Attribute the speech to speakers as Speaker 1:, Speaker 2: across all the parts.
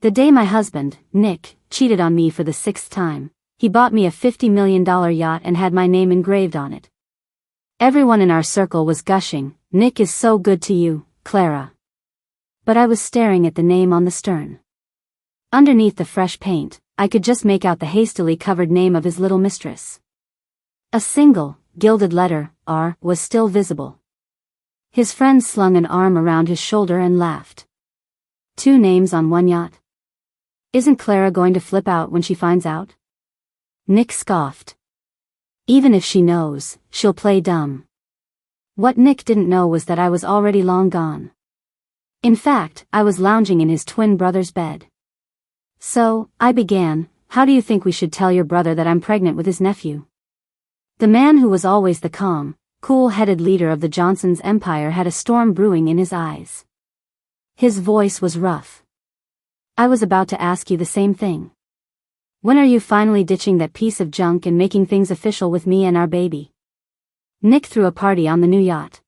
Speaker 1: The day my husband, Nick, cheated on me for the 6th time, he bought me a $50 million yacht and had my name engraved on it. Everyone in our circle was gushing, "Nick is so good to you, Clara." But I was staring at the name on the stern. Underneath the fresh paint, I could just make out the hastily covered name of his little mistress. A single, gilded letter, R, was still visible. His friend slung an arm around his shoulder and laughed. 2 names on one yacht? Isn't Clara going to flip out when she finds out? Nick scoffed. Even if she knows, she'll play dumb. What Nick didn't know was that I was already long gone. In fact, I was lounging in his twin brother's bed. "So," I began, "how do you think we should tell your brother that I'm pregnant with his nephew?" The man who was always the calm, cool-headed leader of the Johnsons' empire had a storm brewing in his eyes. His voice was rough. "I was about to ask you the same thing. When are you finally ditching that piece of junk and making things official with me and our baby?" Nick threw a party on the new yacht.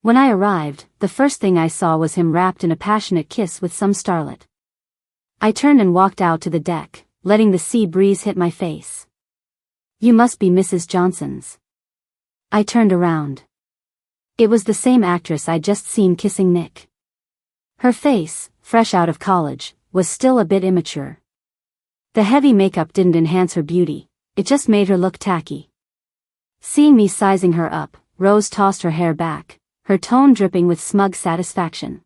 Speaker 1: When I arrived, the first thing I saw was him wrapped in a passionate kiss with some starlet. I turned and walked out to the deck, letting the sea breeze hit my face. "You must be Mrs. Johnson's." I turned around. It was the same actress I'd just seen kissing Nick. Her face, fresh out of college, was still a bit immature. The heavy makeup didn't enhance her beauty, it just made her look tacky. Seeing me sizing her up, Rose tossed her hair back, her tone dripping with smug satisfaction.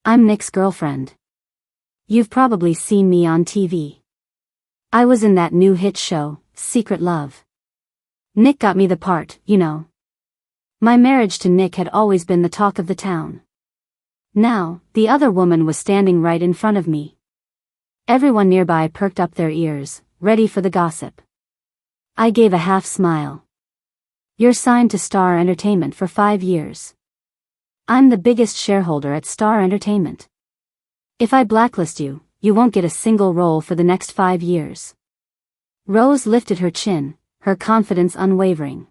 Speaker 1: "I'm Nick's girlfriend. You've probably seen me on TV. I was in that new hit show, Secret Love. Nick got me the part, you know." My marriage to Nick had always been the talk of the town. Now, the other woman was standing right in front of me. Everyone nearby perked up their ears, ready for the gossip. I gave a half smile. "You're signed to Star Entertainment for 5 years. I'm the biggest shareholder at Star Entertainment. If I blacklist you, you won't get a single role for the next 5 years." Rose lifted her chin, her confidence unwavering.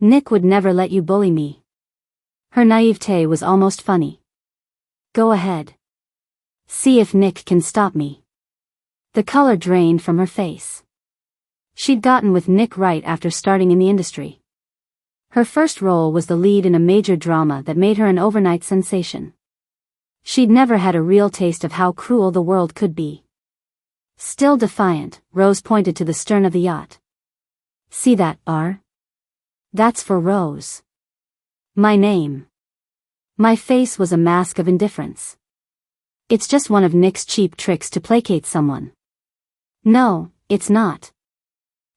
Speaker 1: "Nick would never let you bully me." Her naivete was almost funny. "Go ahead. See if Nick can stop me." The color drained from her face. She'd gotten with Nick right after starting in the industry. Her first role was the lead in a major drama that made her an overnight sensation. She'd never had a real taste of how cruel the world could be. Still defiant, Rose pointed to the stern of the yacht. "See that R? That's for Rose. My name." My face was a mask of indifference. "It's just one of Nick's cheap tricks to placate someone." "No, it's not."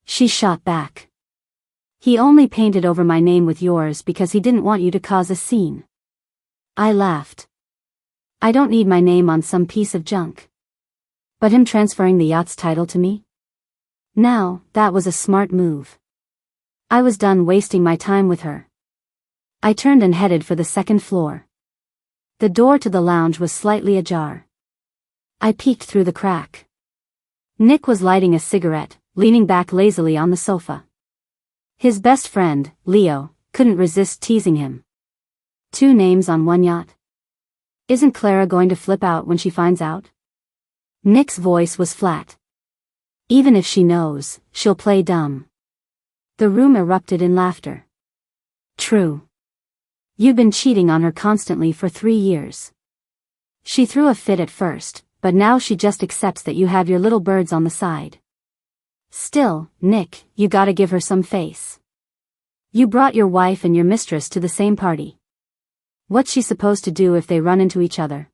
Speaker 1: She shot back. "He only painted over my name with yours because he didn't want you to cause a scene." I laughed. "I don't need my name on some piece of junk." But him transferring the yacht's title to me? Now, that was a smart move. I was done wasting my time with her. I turned and headed for the 2nd floor. The door to the lounge was slightly ajar. I peeked through the crack. Nick was lighting a cigarette, leaning back lazily on the sofa. His best friend, Leo, couldn't resist teasing him. 2 names on one yacht? Isn't Clara going to flip out when she finds out? Nick's voice was flat. "Even if she knows, she'll play dumb." The room erupted in laughter. "True. You've been cheating on her constantly for 3 years. She threw a fit at first, but now she just accepts that you have your little birds on the side. Still, Nick, you gotta give her some face. You brought your wife and your mistress to the same party. What's she supposed to do if they run into each other?"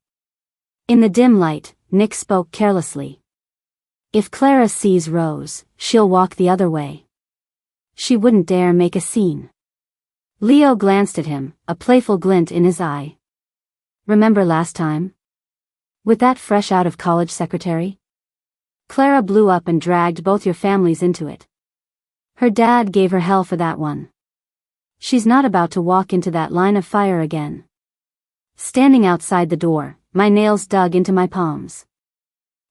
Speaker 1: In the dim light, Nick spoke carelessly. "If Clara sees Rose, she'll walk the other way. She wouldn't dare make a scene." Leo glanced at him, a playful glint in his eye. "Remember last time? With that fresh out of college secretary? Clara blew up and dragged both your families into it. Her dad gave her hell for that one. She's not about to walk into that line of fire again." Standing outside the door, my nails dug into my palms.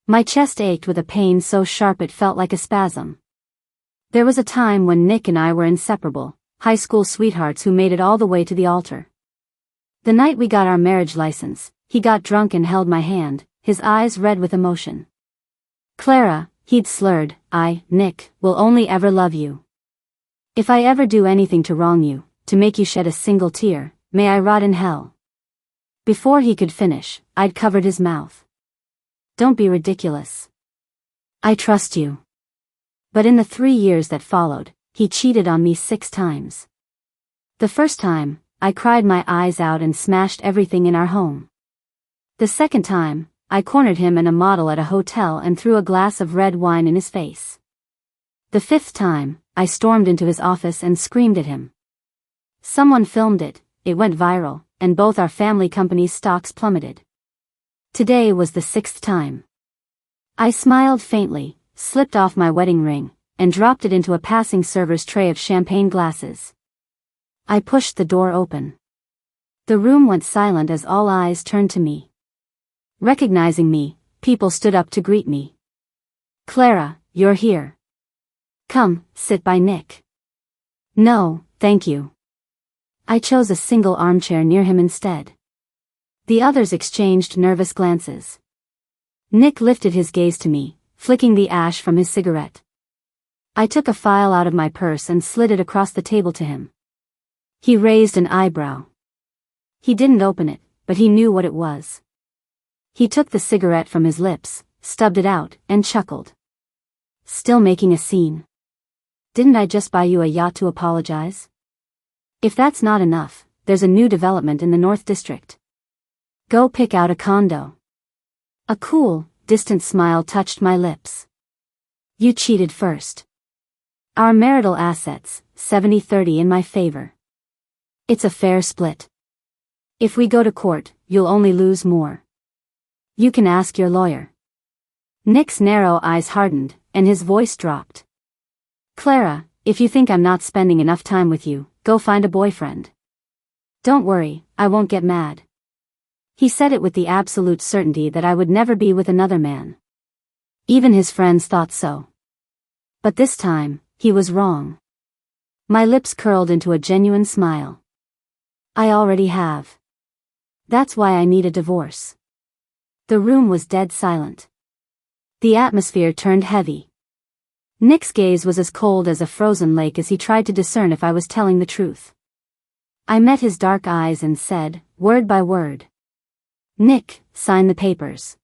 Speaker 1: My chest ached with a pain so sharp it felt like a spasm. There was a time when Nick and I were inseparable, high school sweethearts who made it all the way to the altar. The night we got our marriage license, he got drunk and held my hand, his eyes red with emotion. Clara, he'd slurred, Nick, will only ever love you. If I ever do anything to wrong you, to make you shed a single tear, may I rot in hell. Before he could finish, I'd covered his mouth. Don't be ridiculous. I trust you. But in the 3 years that followed, he cheated on me 6 times. The first time, I cried my eyes out and smashed everything in our home. The second time, I cornered him and a model at a hotel and threw a glass of red wine in his face. The 5th time, I stormed into his office and screamed at him. Someone filmed it, it went viral, and both our family company's stocks plummeted. Today was the 6th time. I smiled faintly, slipped off my wedding ring, and dropped it into a passing server's tray of champagne glasses. I pushed the door open. The room went silent as all eyes turned to me. Recognizing me, people stood up to greet me. Clara, you're here. Come, sit by Nick. No, thank you. I chose a single armchair near him instead. The others exchanged nervous glances. Nick lifted his gaze to me, flicking the ash from his cigarette. I took a file out of my purse and slid it across the table to him. He raised an eyebrow. He didn't open it, but he knew what it was. He took the cigarette from his lips, stubbed it out, and chuckled. Still making a scene. Didn't I just buy you a yacht to apologize? If that's not enough, there's a new development in the North District. Go pick out a condo. A cool, distant smile touched my lips. You cheated first. Our marital assets, 70-30 in my favor. It's a fair split. If we go to court, you'll only lose more. You can ask your lawyer. Nick's narrow eyes hardened, and his voice dropped. Clara, if you think I'm not spending enough time with you, go find a boyfriend. Don't worry, I won't get mad. He said it with the absolute certainty that I would never be with another man. Even his friends thought so. But this time, he was wrong. My lips curled into a genuine smile. I already have. That's why I need a divorce. The room was dead silent. The atmosphere turned heavy. Nick's gaze was as cold as a frozen lake as he tried to discern if I was telling the truth. I met his dark eyes and said, word by word. Nick, sign the papers.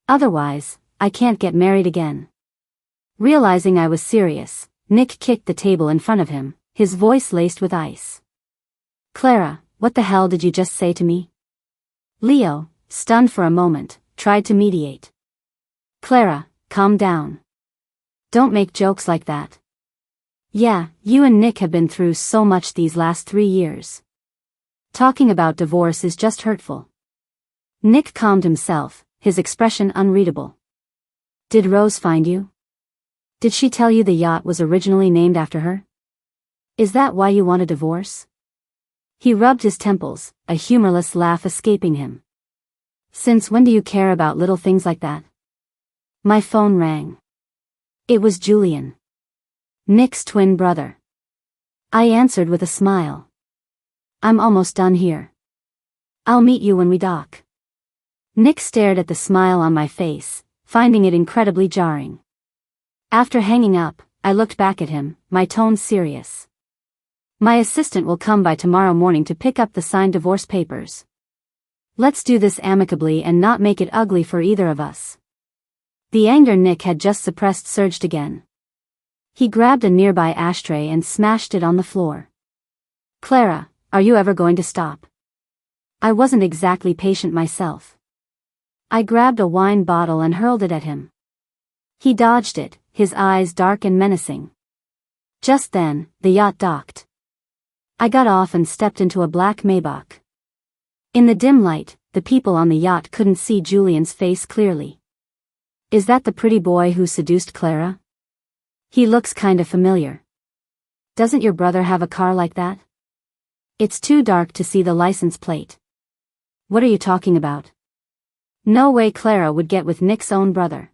Speaker 1: Otherwise, I can't get married again. Realizing I was serious, Nick kicked the table in front of him, his voice laced with ice. Clara, what the hell did you just say to me? Leo, stunned for a moment, tried to mediate. Clara, calm down. Don't make jokes like that. Yeah, you and Nick have been through so much these last 3 years. Talking about divorce is just hurtful. Nick calmed himself, his expression unreadable. Did Rose find you? Did she tell you the yacht was originally named after her? Is that why you want a divorce? He rubbed his temples, a humorless laugh escaping him. Since when do you care about little things like that? My phone rang. It was Julian. Nick's twin brother. I answered with a smile. I'm almost done here. I'll meet you when we dock. Nick stared at the smile on my face, finding it incredibly jarring. After hanging up, I looked back at him, my tone serious. My assistant will come by tomorrow morning to pick up the signed divorce papers. Let's do this amicably and not make it ugly for either of us. The anger Nick had just suppressed surged again. He grabbed a nearby ashtray and smashed it on the floor. Clara, are you ever going to stop? I wasn't exactly patient myself. I grabbed a wine bottle and hurled it at him. He dodged it, his eyes dark and menacing. Just then, the yacht docked. I got off and stepped into a black Maybach. In the dim light, the people on the yacht couldn't see Julian's face clearly. Is that the pretty boy who seduced Clara? He looks kinda familiar. Doesn't your brother have a car like that? It's too dark to see the license plate. What are you talking about? No way Clara would get with Nick's own brother.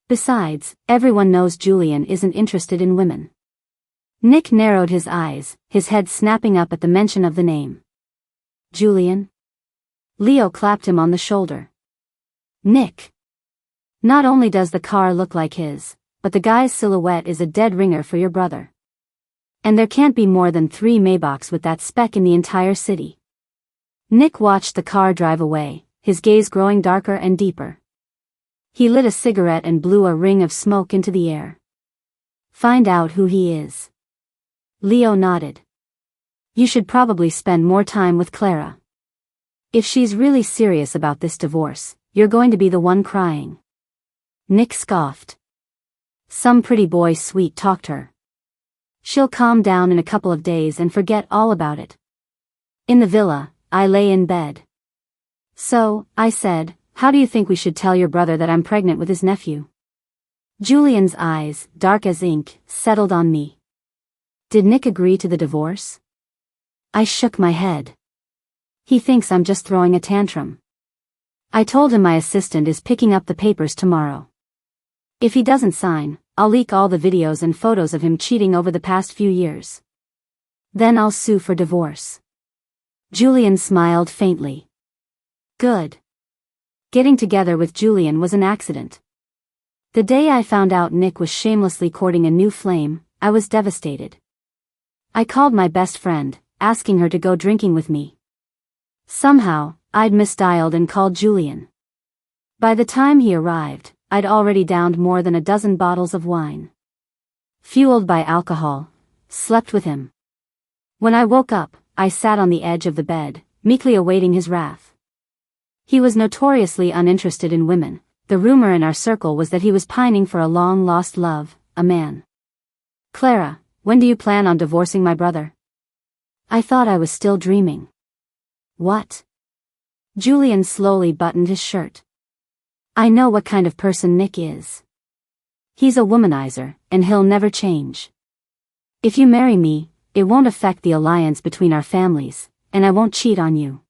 Speaker 1: Besides, everyone knows Julian isn't interested in women. Nick narrowed his eyes, his head snapping up at the mention of the name. Julian? Leo clapped him on the shoulder. Nick. Not only does the car look like his, but the guy's silhouette is a dead ringer for your brother. And there can't be more than 3 Maybachs with that spec in the entire city. Nick watched the car drive away, his gaze growing darker and deeper. He lit a cigarette and blew a ring of smoke into the air. Find out who he is. Leo nodded. You should probably spend more time with Clara. If she's really serious about this divorce, you're going to be the one crying. Nick scoffed. Some pretty boy sweet-talked her. She'll calm down in a couple of days and forget all about it. In the villa, I lay in bed. So, I said, how do you think we should tell your brother that I'm pregnant with his nephew? Julian's eyes, dark as ink, settled on me. Did Nick agree to the divorce? I shook my head. He thinks I'm just throwing a tantrum. I told him my assistant is picking up the papers tomorrow. If he doesn't sign, I'll leak all the videos and photos of him cheating over the past few years. Then I'll sue for divorce. Julian smiled faintly. Good. Getting together with Julian was an accident. The day I found out Nick was shamelessly courting a new flame, I was devastated. I called my best friend, asking her to go drinking with me. Somehow, I'd misdialed and called Julian. By the time he arrived, I'd already downed more than a dozen bottles of wine. Fueled by alcohol, slept with him. When I woke up, I sat on the edge of the bed, meekly awaiting his wrath. He was notoriously uninterested in women. The rumor in our circle was that he was pining for a long-lost love, a man. Clara, when do you plan on divorcing my brother? I thought I was still dreaming. What? Julian slowly buttoned his shirt. I know what kind of person Nick is. He's a womanizer, and he'll never change. If you marry me, it won't affect the alliance between our families, and I won't cheat on you.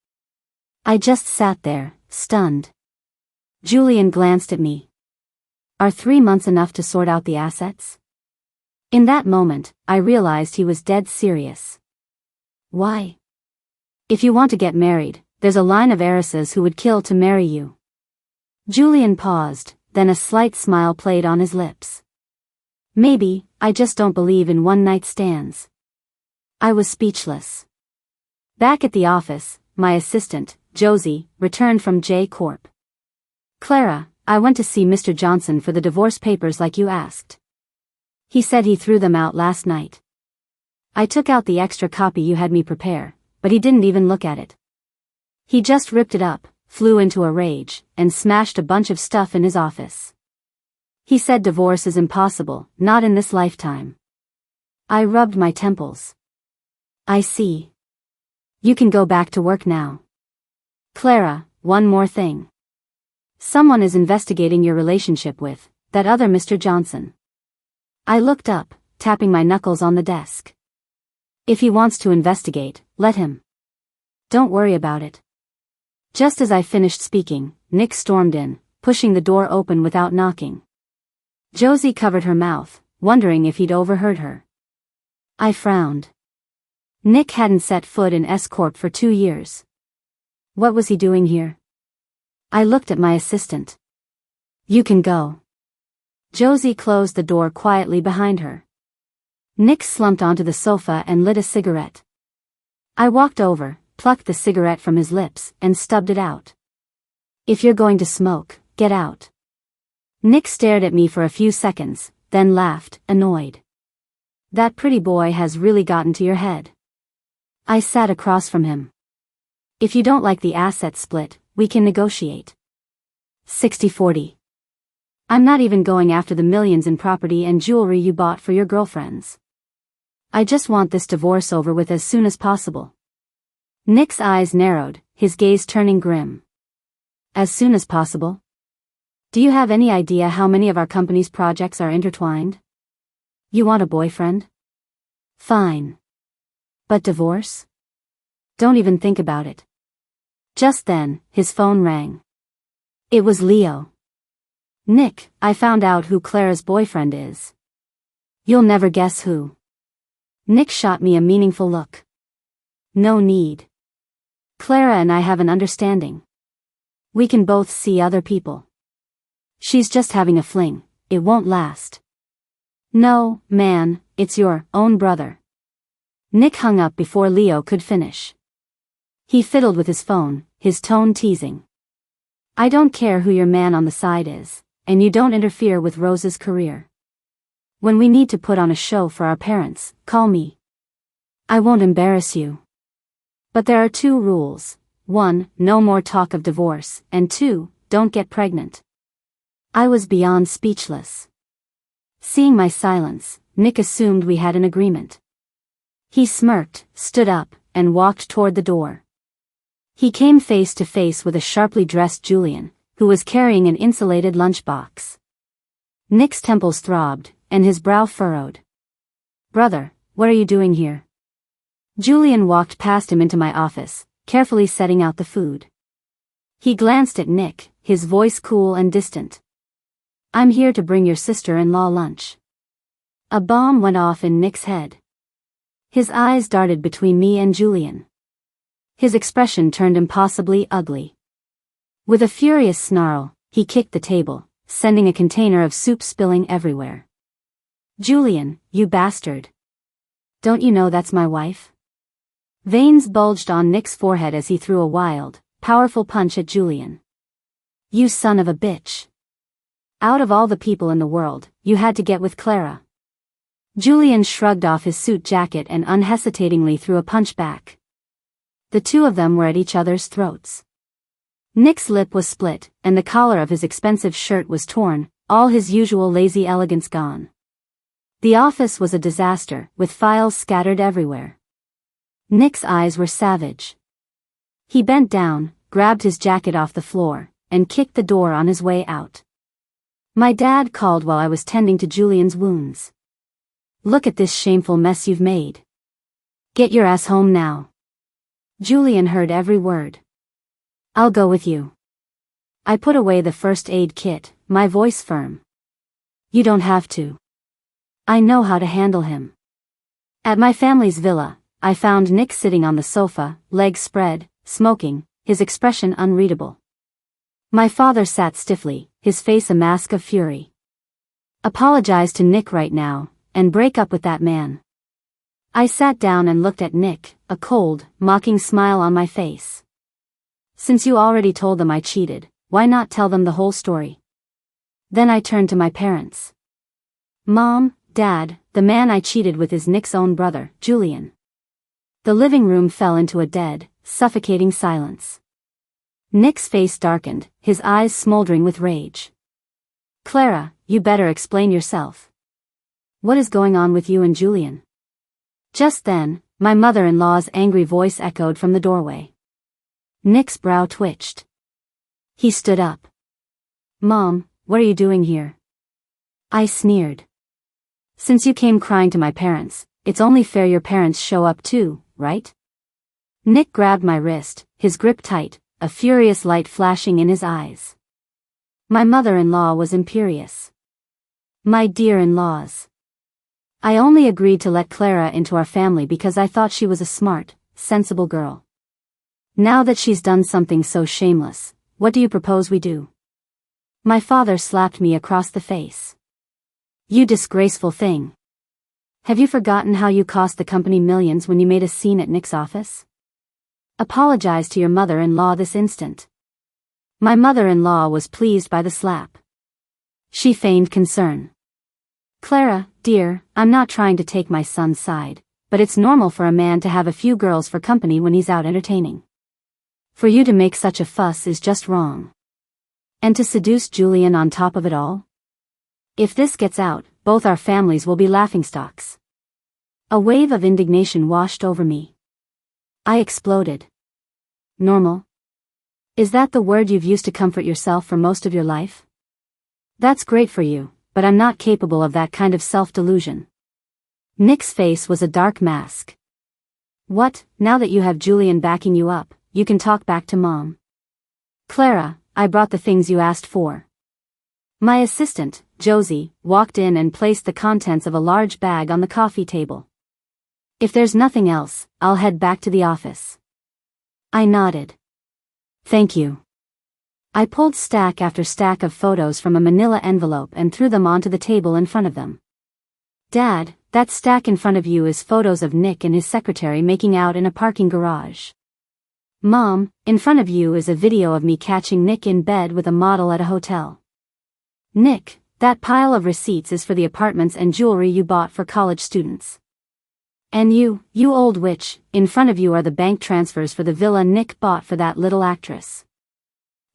Speaker 1: I just sat there, stunned. Julian glanced at me. Are 3 months enough to sort out the assets? In that moment, I realized he was dead serious. Why? If you want to get married, there's a line of heiresses who would kill to marry you. Julian paused, then a slight smile played on his lips. Maybe, I just don't believe in one-night stands. I was speechless. Back at the office, my assistant, Josie, returned from J Corp. Clara, I went to see Mr. Johnson for the divorce papers like you asked. He said he threw them out last night. I took out the extra copy you had me prepare, but he didn't even look at it. He just ripped it up, flew into a rage, and smashed a bunch of stuff in his office. He said divorce is impossible, not in this lifetime. I rubbed my temples. I see. You can go back to work now. Clara, one more thing. Someone is investigating your relationship with that other Mr. Johnson. I looked up, tapping my knuckles on the desk. If he wants to investigate, let him. Don't worry about it. Just as I finished speaking, Nick stormed in, pushing the door open without knocking. Josie covered her mouth, wondering if he'd overheard her. I frowned. Nick hadn't set foot in S-Corp for 2 years. What was he doing here? I looked at my assistant. You can go. Josie closed the door quietly behind her. Nick slumped onto the sofa and lit a cigarette. I walked over, plucked the cigarette from his lips, and stubbed it out. If you're going to smoke, get out. Nick stared at me for a few seconds, then laughed, annoyed. That pretty boy has really gotten to your head. I sat across from him. If you don't like the asset split, we can negotiate. 60-40. I'm not even going after the millions in property and jewelry you bought for your girlfriends. I just want this divorce over with as soon as possible. Nick's eyes narrowed, his gaze turning grim. As soon as possible? Do you have any idea how many of our company's projects are intertwined? You want a boyfriend? Fine. But divorce? Don't even think about it. Just then, his phone rang. It was Leo. Nick, I found out who Clara's boyfriend is. You'll never guess who. Nick shot me a meaningful look. No need. Clara and I have an understanding. We can both see other people. She's just having a fling, it won't last. No, man, it's your own brother. Nick hung up before Leo could finish. He fiddled with his phone, his tone teasing. I don't care who your man on the side is, and you don't interfere with Rose's career. When we need to put on a show for our parents, call me. I won't embarrass you. But there are 2 rules. 1, no more talk of divorce, and 2, don't get pregnant. I was beyond speechless. Seeing my silence, Nick assumed we had an agreement. He smirked, stood up, and walked toward the door. He came face to face with a sharply dressed Julian, who was carrying an insulated lunchbox. Nick's temples throbbed, and his brow furrowed. Brother, what are you doing here? Julian walked past him into my office, carefully setting out the food. He glanced at Nick, his voice cool and distant. I'm here to bring your sister-in-law lunch. A bomb went off in Nick's head. His eyes darted between me and Julian. His expression turned impossibly ugly. With a furious snarl, he kicked the table, sending a container of soup spilling everywhere. Julian, you bastard. Don't you know that's my wife? Veins bulged on Nick's forehead as he threw a wild, powerful punch at Julian. You son of a bitch. Out of all the people in the world, you had to get with Clara. Julian shrugged off his suit jacket and unhesitatingly threw a punch back. The 2 of them were at each other's throats. Nick's lip was split, and the collar of his expensive shirt was torn, all his usual lazy elegance gone. The office was a disaster, with files scattered everywhere. Nick's eyes were savage. He bent down, grabbed his jacket off the floor, and kicked the door on his way out. My dad called while I was tending to Julian's wounds. Look at this shameful mess you've made. Get your ass home now. Julian heard every word. I'll go with you. I put away the first aid kit, my voice firm. You don't have to. I know how to handle him. At my family's villa, I found Nick sitting on the sofa, legs spread, smoking, his expression unreadable. My father sat stiffly, his face a mask of fury. Apologize to Nick right now, and break up with that man. I sat down and looked at Nick, a cold, mocking smile on my face. Since you already told them I cheated, why not tell them the whole story? Then I turned to my parents. Mom, Dad, the man I cheated with is Nick's own brother, Julian. The living room fell into a dead, suffocating silence. Nick's face darkened, his eyes smoldering with rage. Clara, you better explain yourself. What is going on with you and Julian? Just then, my mother-in-law's angry voice echoed from the doorway. Nick's brow twitched. He stood up. Mom, what are you doing here? I sneered. Since you came crying to my parents, it's only fair your parents show up too, right? Nick grabbed my wrist, his grip tight, a furious light flashing in his eyes. My mother-in-law was imperious. My dear-in-laws. I only agreed to let Clara into our family because I thought she was a smart, sensible girl. Now that she's done something so shameless, what do you propose we do? My father slapped me across the face. You disgraceful thing. Have you forgotten how you cost the company millions when you made a scene at Nick's office? Apologize to your mother-in-law this instant. My mother-in-law was pleased by the slap. She feigned concern. Clara, dear, I'm not trying to take my son's side, but it's normal for a man to have a few girls for company when he's out entertaining. For you to make such a fuss is just wrong. And to seduce Julian on top of it all? If this gets out, both our families will be laughingstocks. A wave of indignation washed over me. I exploded. Normal? Is that the word you've used to comfort yourself for most of your life? That's great for you, but I'm not capable of that kind of self-delusion. Nick's face was a dark mask. What, now that you have Julian backing you up, you can talk back to Mom? Clara, I brought the things you asked for. My assistant, Josie, walked in and placed the contents of a large bag on the coffee table. If there's nothing else, I'll head back to the office. I nodded. Thank you. I pulled stack after stack of photos from a manila envelope and threw them onto the table in front of them. Dad, that stack in front of you is photos of Nick and his secretary making out in a parking garage. Mom, in front of you is a video of me catching Nick in bed with a model at a hotel. Nick, that pile of receipts is for the apartments and jewelry you bought for college students. And you old witch, in front of you are the bank transfers for the villa Nick bought for that little actress.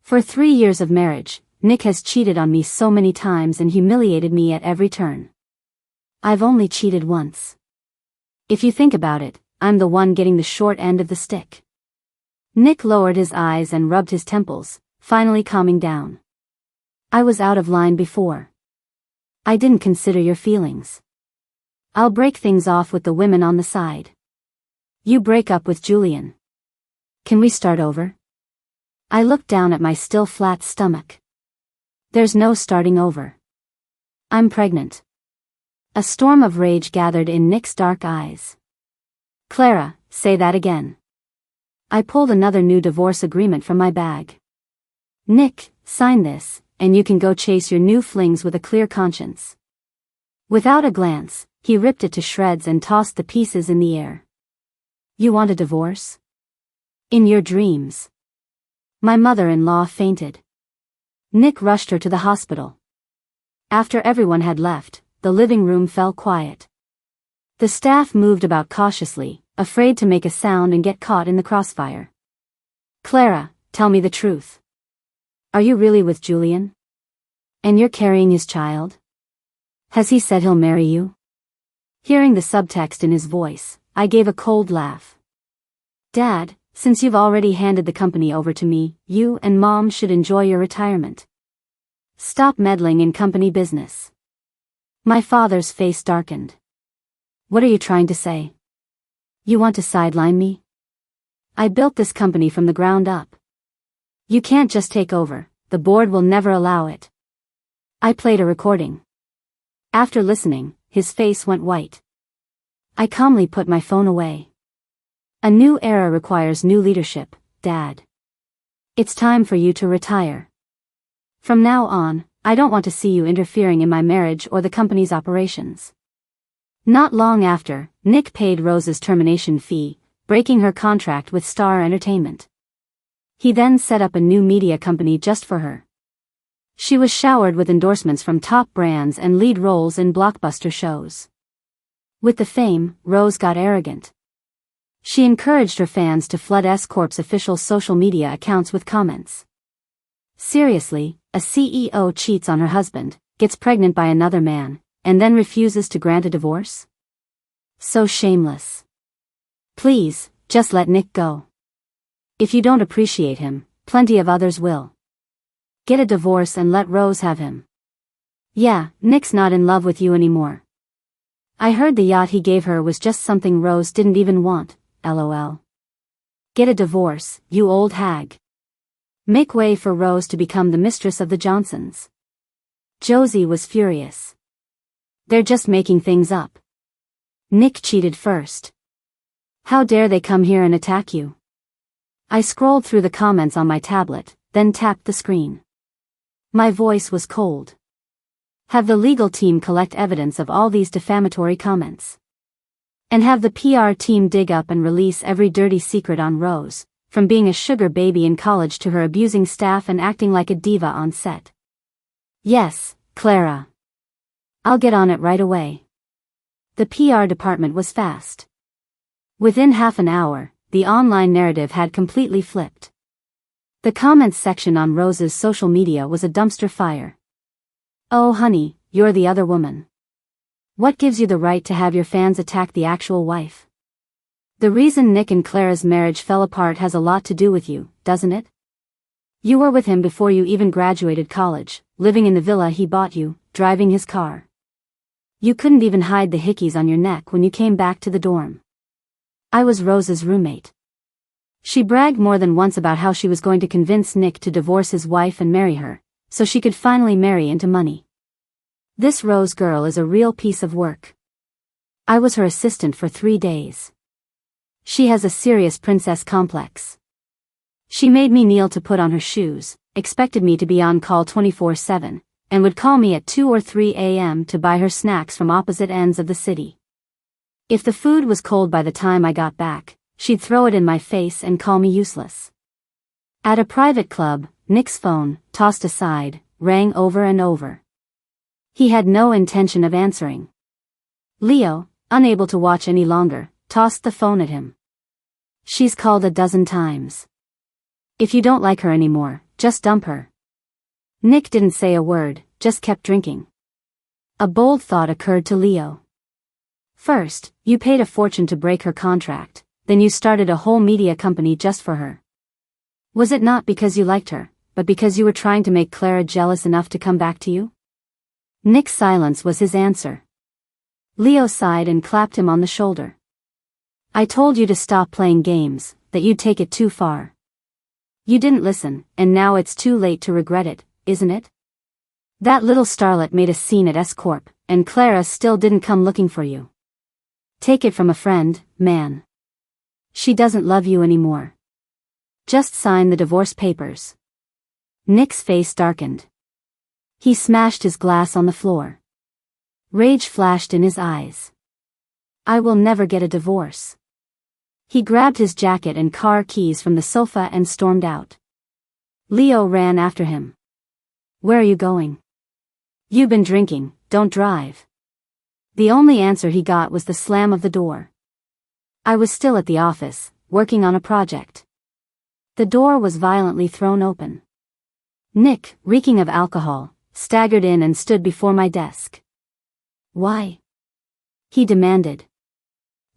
Speaker 1: For 3 years of marriage, Nick has cheated on me so many times and humiliated me at every turn. I've only cheated once. If you think about it, I'm the one getting the short end of the stick. Nick lowered his eyes and rubbed his temples, finally calming down. I was out of line before. I didn't consider your feelings. I'll break things off with the women on the side. You break up with Julian. Can we start over? I looked down at my still flat stomach. There's no starting over. I'm pregnant. A storm of rage gathered in Nick's dark eyes. Clara, say that again. I pulled another new divorce agreement from my bag. Nick, sign this, and you can go chase your new flings with a clear conscience. Without a glance, he ripped it to shreds and tossed the pieces in the air. You want a divorce? In your dreams. My mother-in-law fainted. Nick rushed her to the hospital. After everyone had left, the living room fell quiet. The staff moved about cautiously, afraid to make a sound and get caught in the crossfire. Clara, tell me the truth. Are you really with Julian? And you're carrying his child? Has he said he'll marry you? Hearing the subtext in his voice, I gave a cold laugh. Dad, since you've already handed the company over to me, you and Mom should enjoy your retirement. Stop meddling in company business. My father's face darkened. What are you trying to say? You want to sideline me? I built this company from the ground up. You can't just take over, the board will never allow it. I played a recording. After listening, his face went white. I calmly put my phone away. A new era requires new leadership, Dad. It's time for you to retire. From now on, I don't want to see you interfering in my marriage or the company's operations. Not long after, Nick paid Rose's termination fee, breaking her contract with Star Entertainment. He then set up a new media company just for her. She was showered with endorsements from top brands and lead roles in blockbuster shows. With the fame, Rose got arrogant. She encouraged her fans to flood S-Corp's official social media accounts with comments. Seriously, a CEO cheats on her husband, gets pregnant by another man, and then refuses to grant a divorce? So shameless. Please, just let Nick go. If you don't appreciate him, plenty of others will. Get a divorce and let Rose have him. Yeah, Nick's not in love with you anymore. I heard the yacht he gave her was just something Rose didn't even want, lol. Get a divorce, you old hag. Make way for Rose to become the mistress of the Johnsons. Josie was furious. They're just making things up. Nick cheated first. How dare they come here and attack you? I scrolled through the comments on my tablet, then tapped the screen. My voice was cold. Have the legal team collect evidence of all these defamatory comments. And have the PR team dig up and release every dirty secret on Rose, from being a sugar baby in college to her abusing staff and acting like a diva on set. Yes, Clara. I'll get on it right away. The PR department was fast. Within half an hour, the online narrative had completely flipped. The comments section on Rose's social media was a dumpster fire. Oh honey, you're the other woman. What gives you the right to have your fans attack the actual wife? The reason Nick and Clara's marriage fell apart has a lot to do with you, doesn't it? You were with him before you even graduated college, living in the villa he bought you, driving his car. You couldn't even hide the hickeys on your neck when you came back to the dorm. I was Rose's roommate. She bragged more than once about how she was going to convince Nick to divorce his wife and marry her, so she could finally marry into money. This Rose girl is a real piece of work. I was her assistant for 3 days. She has a serious princess complex. She made me kneel to put on her shoes, expected me to be on call 24/7, and would call me at 2 or 3 a.m. to buy her snacks from opposite ends of the city. If the food was cold by the time I got back, she'd throw it in my face and call me useless. At a private club, Nick's phone, tossed aside, rang over and over. He had no intention of answering. Leo, unable to watch any longer, tossed the phone at him. She's called a dozen times. If you don't like her anymore, just dump her. Nick didn't say a word, just kept drinking. A bold thought occurred to Leo. First, you paid a fortune to break her contract, then you started a whole media company just for her. Was it not because you liked her, but because you were trying to make Clara jealous enough to come back to you? Nick's silence was his answer. Leo sighed and clapped him on the shoulder. I told you to stop playing games, that you'd take it too far. You didn't listen, and now it's too late to regret it, isn't it? That little starlet made a scene at S-Corp, and Clara still didn't come looking for you. Take it from a friend, man. She doesn't love you anymore. Just sign the divorce papers. Nick's face darkened. He smashed his glass on the floor. Rage flashed in his eyes. I will never get a divorce. He grabbed his jacket and car keys from the sofa and stormed out. Leo ran after him. Where are you going? You've been drinking, don't drive. The only answer he got was the slam of the door. I was still at the office, working on a project. The door was violently thrown open. Nick, reeking of alcohol, staggered in and stood before my desk. Why? He demanded.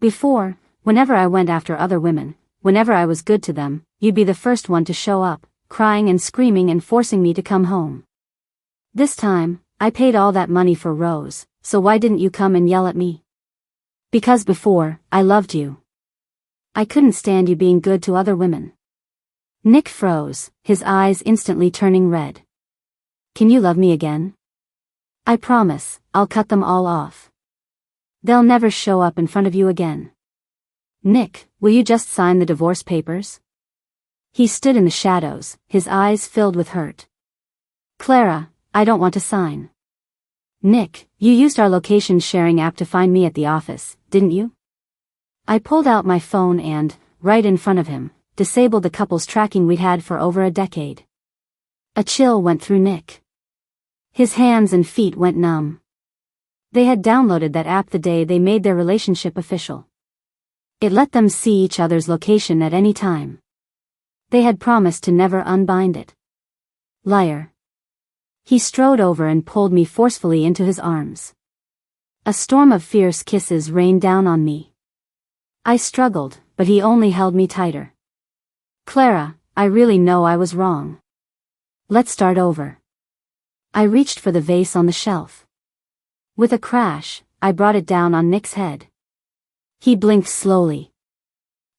Speaker 1: Before, whenever I went after other women, whenever I was good to them, you'd be the first one to show up, crying and screaming and forcing me to come home. This time, I paid all that money for Rose, so why didn't you come and yell at me? Because before, I loved you. I couldn't stand you being good to other women. Nick froze, his eyes instantly turning red. Can you love me again? I promise, I'll cut them all off. They'll never show up in front of you again. Nick, will you just sign the divorce papers? He stood in the shadows, his eyes filled with hurt. Clara, I don't want to sign. Nick, you used our location sharing app to find me at the office, didn't you? I pulled out my phone and, right in front of him, disabled the couple's tracking we'd had for over a decade. A chill went through Nick. His hands and feet went numb. They had downloaded that app the day they made their relationship official. It let them see each other's location at any time. They had promised to never unbind it. Liar. He strode over and pulled me forcefully into his arms. A storm of fierce kisses rained down on me. I struggled, but he only held me tighter. Clara, I really know I was wrong. Let's start over. I reached for the vase on the shelf. With a crash, I brought it down on Nick's head. He blinked slowly.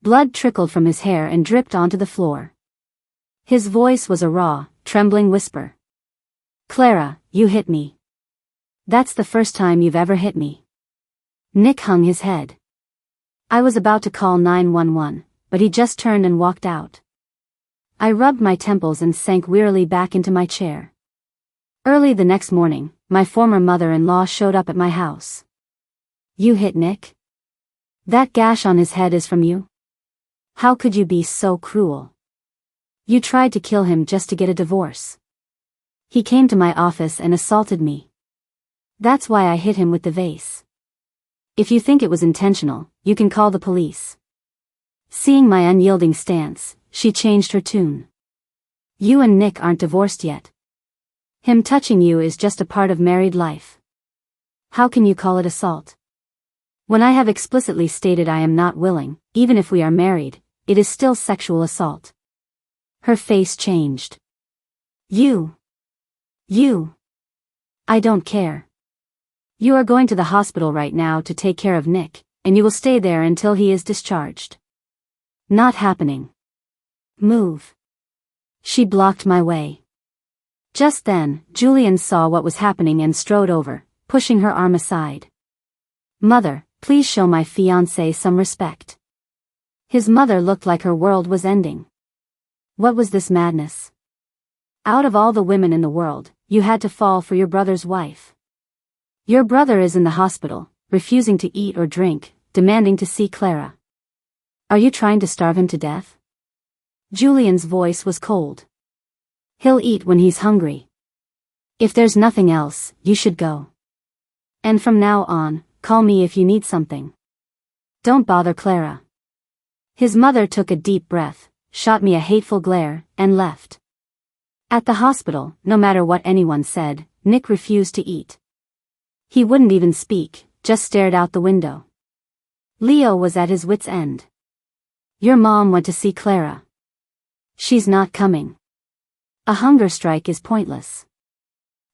Speaker 1: Blood trickled from his hair and dripped onto the floor. His voice was a raw, trembling whisper. Clara, you hit me. That's the first time you've ever hit me. Nick hung his head. I was about to call 911, but he just turned and walked out. I rubbed my temples and sank wearily back into my chair. Early the next morning, my former mother-in-law showed up at my house. You hit Nick? That gash on his head is from you? How could you be so cruel? You tried to kill him just to get a divorce. He came to my office and assaulted me. That's why I hit him with the vase. If you think it was intentional, you can call the police. Seeing my unyielding stance, she changed her tune. You and Nick aren't divorced yet. Him touching you is just a part of married life. How can you call it assault? When I have explicitly stated I am not willing, even if we are married, it is still sexual assault. Her face changed. You. I don't care. You are going to the hospital right now to take care of Nick, and you will stay there until he is discharged. Not happening. Move. She blocked my way. Just then, Julian saw what was happening and strode over, pushing her arm aside. Mother, please show my fiancé some respect. His mother looked like her world was ending. What was this madness? Out of all the women in the world, you had to fall for your brother's wife. Your brother is in the hospital, refusing to eat or drink, demanding to see Clara. Are you trying to starve him to death? Julian's voice was cold. He'll eat when he's hungry. If there's nothing else, you should go. And from now on, call me if you need something. Don't bother Clara. His mother took a deep breath, shot me a hateful glare, and left. At the hospital, no matter what anyone said, Nick refused to eat. He wouldn't even speak, just stared out the window. Leo was at his wit's end. Your mom went to see Clara. She's not coming. A hunger strike is pointless.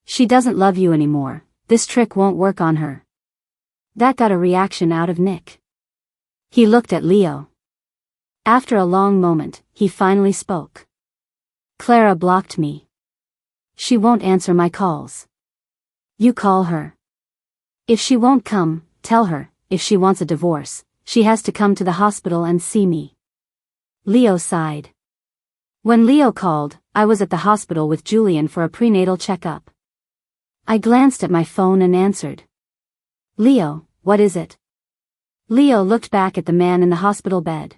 Speaker 1: She doesn't love you anymore, this trick won't work on her. That got a reaction out of Nick. He looked at Leo. After a long moment, he finally spoke. Clara blocked me. She won't answer my calls. You call her. If she won't come, tell her, if she wants a divorce, she has to come to the hospital and see me. Leo sighed. When Leo called, I was at the hospital with Julian for a prenatal checkup. I glanced at my phone and answered. Leo, what is it? Leo looked back at the man in the hospital bed.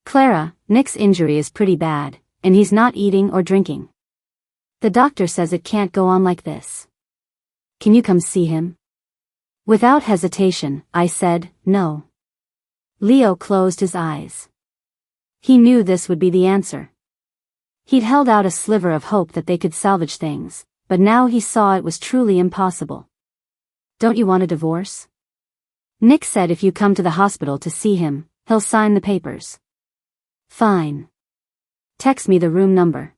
Speaker 1: Clara, Nick's injury is pretty bad, and he's not eating or drinking. The doctor says it can't go on like this. Can you come see him? Without hesitation, I said, no. Leo closed his eyes. He knew this would be the answer. He'd held out a sliver of hope that they could salvage things, but now he saw it was truly impossible. Don't you want a divorce? Nick said if you come to the hospital to see him, he'll sign the papers. Fine. Text me the room number.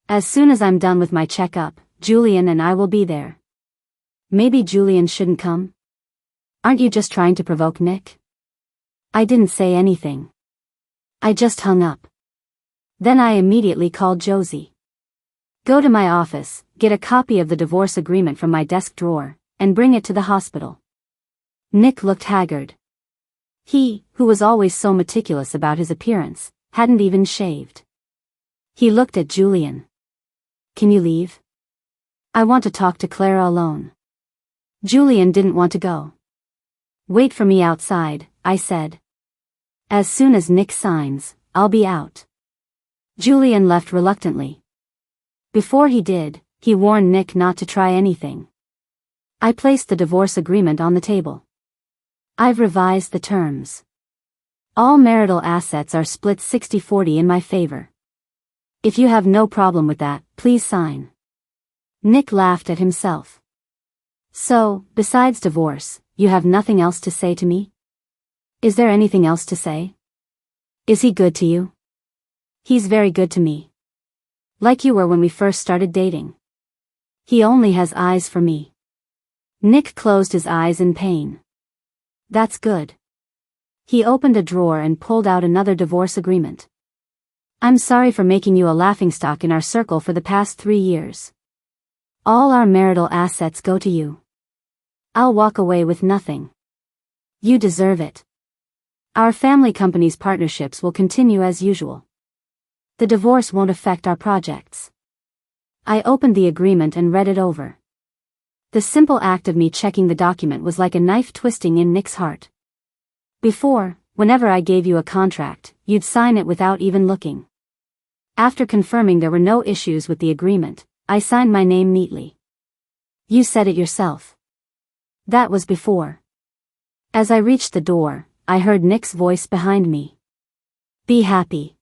Speaker 1: As soon as I'm done with my checkup, Julian and I will be there. Maybe Julian shouldn't come? Aren't you just trying to provoke Nick? I didn't say anything. I just hung up. Then I immediately called Josie. Go to my office, get a copy of the divorce agreement from my desk drawer, and bring it to the hospital. Nick looked haggard. He, who was always so meticulous about his appearance, hadn't even shaved. He looked at Julian. Can you leave? I want to talk to Clara alone. Julian didn't want to go. Wait for me outside, I said. As soon as Nick signs, I'll be out. Julian left reluctantly. Before he did, he warned Nick not to try anything. I placed the divorce agreement on the table. I've revised the terms. All marital assets are split 60-40 in my favor. If you have no problem with that, please sign. Nick laughed at himself. So, besides divorce, you have nothing else to say to me? Is there anything else to say? Is he good to you? He's very good to me. Like you were when we first started dating. He only has eyes for me. Nick closed his eyes in pain. That's good. He opened a drawer and pulled out another divorce agreement. I'm sorry for making you a laughingstock in our circle for the past 3 years. All our marital assets go to you. I'll walk away with nothing. You deserve it. Our family company's partnerships will continue as usual. The divorce won't affect our projects. I opened the agreement and read it over. The simple act of me checking the document was like a knife twisting in Nick's heart. Before, whenever I gave you a contract, you'd sign it without even looking. After confirming there were no issues with the agreement, I signed my name neatly. You said it yourself. That was before. As I reached the door, I heard Nick's voice behind me. Be happy.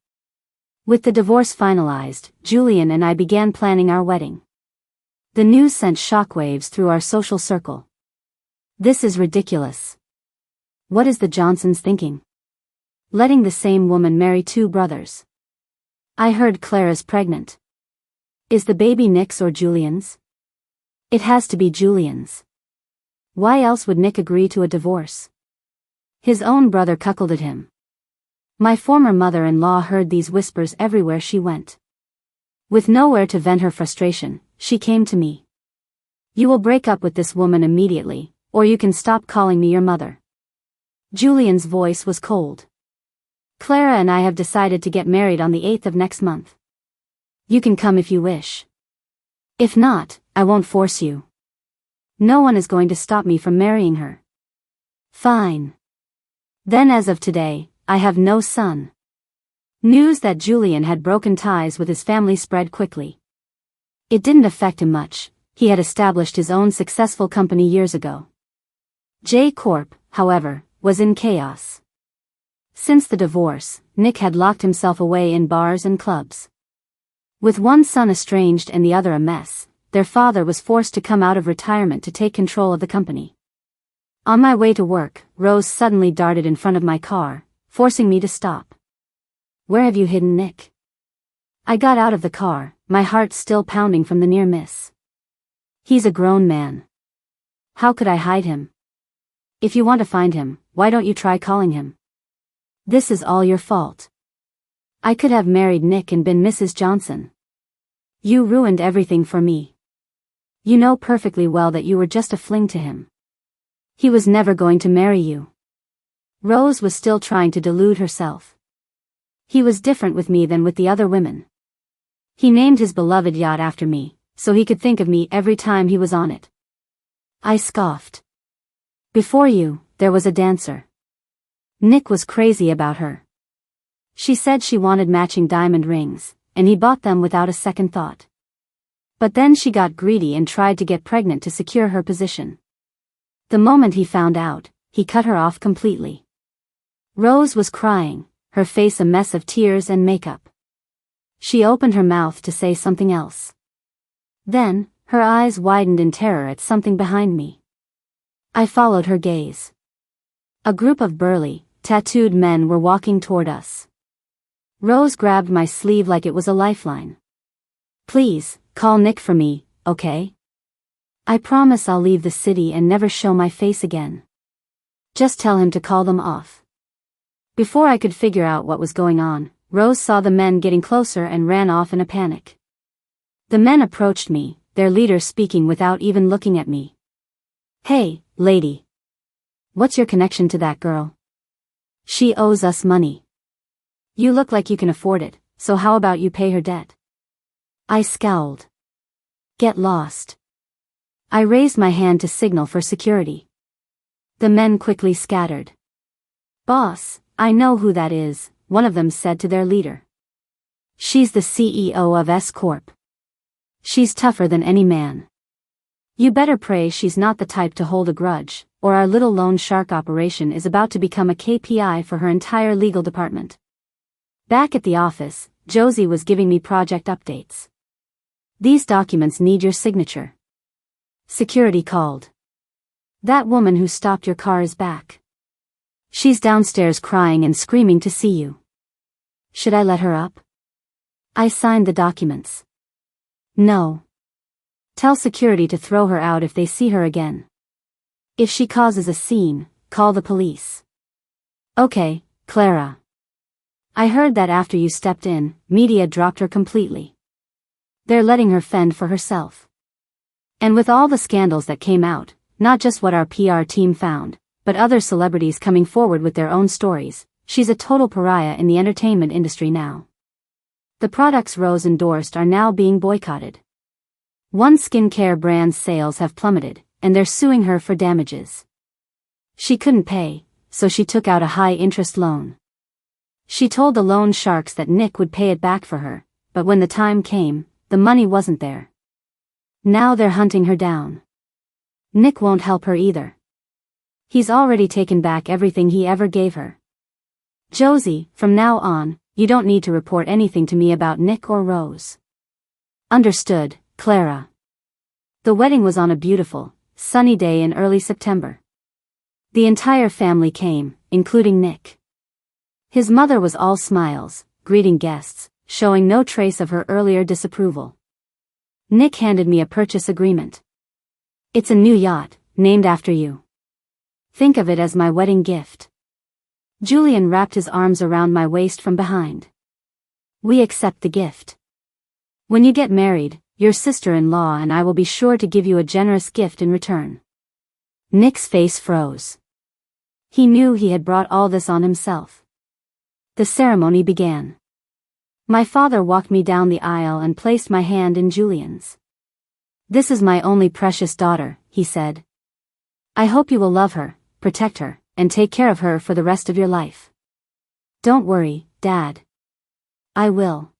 Speaker 1: With the divorce finalized, Julian and I began planning our wedding. The news sent shockwaves through our social circle. This is ridiculous. What is the Johnsons thinking? Letting the same woman marry 2 brothers. I heard Clara's pregnant. Is the baby Nick's or Julian's? It has to be Julian's. Why else would Nick agree to a divorce? His own brother cuckolded him. My former mother-in-law heard these whispers everywhere she went. With nowhere to vent her frustration, she came to me. You will break up with this woman immediately, or you can stop calling me your mother. Julian's voice was cold. Clara and I have decided to get married on the 8th of next month. You can come if you wish. If not, I won't force you. No one is going to stop me from marrying her. Fine. Then as of today, I have no son. News that Julian had broken ties with his family spread quickly. It didn't affect him much. He had established his own successful company years ago. J Corp, however, was in chaos. Since the divorce, Nick had locked himself away in bars and clubs. With one son estranged and the other a mess, their father was forced to come out of retirement to take control of the company. On my way to work, Rose suddenly darted in front of my car, forcing me to stop. Where have you hidden Nick? I got out of the car, my heart still pounding from the near miss. He's a grown man. How could I hide him? If you want to find him, why don't you try calling him? This is all your fault. I could have married Nick and been Mrs. Johnson. You ruined everything for me. You know perfectly well that you were just a fling to him. He was never going to marry you. Rose was still trying to delude herself. He was different with me than with the other women. He named his beloved yacht after me, so he could think of me every time he was on it. I scoffed. Before you, there was a dancer. Nick was crazy about her. She said she wanted matching diamond rings, and he bought them without a second thought. But then she got greedy and tried to get pregnant to secure her position. The moment he found out, he cut her off completely. Rose was crying, her face a mess of tears and makeup. She opened her mouth to say something else. Then, her eyes widened in terror at something behind me. I followed her gaze. A group of burly, tattooed men were walking toward us. Rose grabbed my sleeve like it was a lifeline. Please, call Nick for me, okay? I promise I'll leave the city and never show my face again. Just tell him to call them off. Before I could figure out what was going on, Rose saw the men getting closer and ran off in a panic. The men approached me, their leader speaking without even looking at me. Hey, lady. What's your connection to that girl? She owes us money. You look like you can afford it, so how about you pay her debt? I scowled. Get lost. I raised my hand to signal for security. The men quickly scattered. Boss, I know who that is, one of them said to their leader. She's the CEO of S Corp. She's tougher than any man. You better pray she's not the type to hold a grudge, or our little loan shark operation is about to become a KPI for her entire legal department. Back at the office, Josie was giving me project updates. These documents need your signature. Security called. That woman who stopped your car is back. She's downstairs crying and screaming to see you. Should I let her up? I signed the documents. No. Tell security to throw her out if they see her again. If she causes a scene, call the police. Okay, Clara. I heard that after you stepped in, media dropped her completely. They're letting her fend for herself. And with all the scandals that came out, not just what our PR team found, but other celebrities coming forward with their own stories, she's a total pariah in the entertainment industry now. The products Rose endorsed are now being boycotted. One skincare brand's sales have plummeted, and they're suing her for damages. She couldn't pay, so she took out a high-interest loan. She told the loan sharks that Nick would pay it back for her, but when the time came, the money wasn't there. Now they're hunting her down. Nick won't help her either. He's already taken back everything he ever gave her. Josie, from now on, you don't need to report anything to me about Nick or Rose. Understood, Clara. The wedding was on a beautiful, sunny day in early September. The entire family came, including Nick. His mother was all smiles, greeting guests, showing no trace of her earlier disapproval. Nick handed me a purchase agreement. It's a new yacht, named after you. Think of it as my wedding gift. Julian wrapped his arms around my waist from behind. We accept the gift. When you get married, your sister-in-law and I will be sure to give you a generous gift in return. Nick's face froze. He knew he had brought all this on himself. The ceremony began. My father walked me down the aisle and placed my hand in Julian's. "This is my only precious daughter," he said. "I hope you will love her, protect her, and take care of her for the rest of your life." "Don't worry, Dad. I will."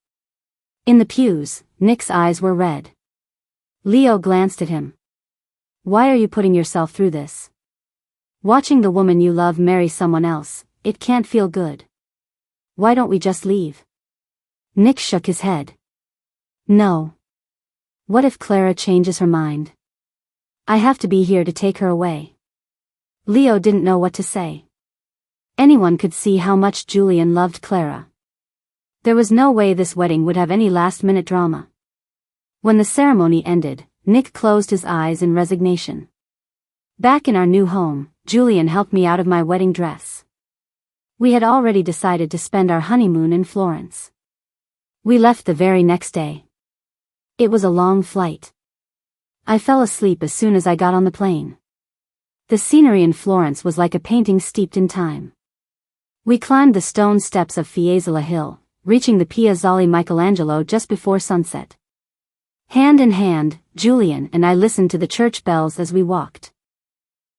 Speaker 1: In the pews, Nick's eyes were red. Leo glanced at him. "Why are you putting yourself through this? Watching the woman you love marry someone else, it can't feel good. Why don't we just leave?" Nick shook his head. "No. What if Clara changes her mind? I have to be here to take her away." Leo didn't know what to say. Anyone could see how much Julian loved Clara. There was no way this wedding would have any last-minute drama. When the ceremony ended, Nick closed his eyes in resignation. Back in our new home, Julian helped me out of my wedding dress. We had already decided to spend our honeymoon in Florence. We left the very next day. It was a long flight. I fell asleep as soon as I got on the plane. The scenery in Florence was like a painting steeped in time. We climbed the stone steps of Fiesole Hill, reaching the Piazzale Michelangelo just before sunset. Hand in hand, Julian and I listened to the church bells as we walked.